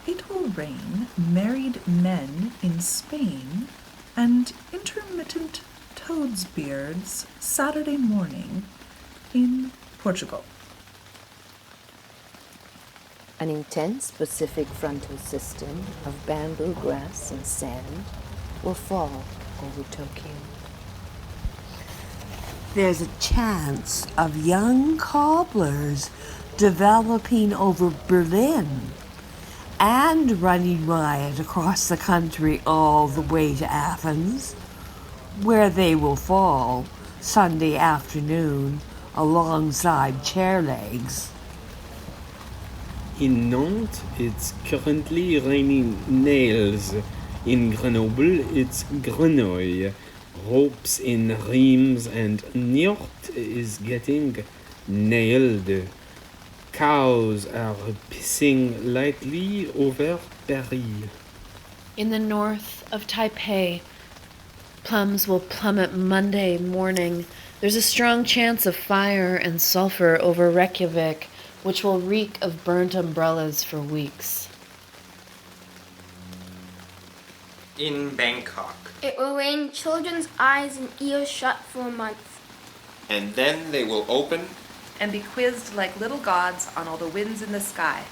It will rain married men in Spain and intermittent toads' beards Saturday morning in Portugal. An intense Pacific frontal system of bamboo grass and sand will fall over Tokyo. There's a chance of young cobblers developing over Berlin and running riot across the country all the way to Athens, where they will fall Sunday afternoon alongside chair legs. In Nantes, it's currently raining nails. In Grenoble, it's grenouille. Ropes in Reims and Niort is getting nailed. Cows are pissing lightly over Paris. In the north of Taipei, plums will plummet Monday morning. There's a strong chance of fire and sulfur over Reykjavik, which will reek of burnt umbrellas for weeks. In Bangkok. It will rain children's eyes and ears shut for a month. And then they will open and be quizzed like little gods on all the winds in the sky.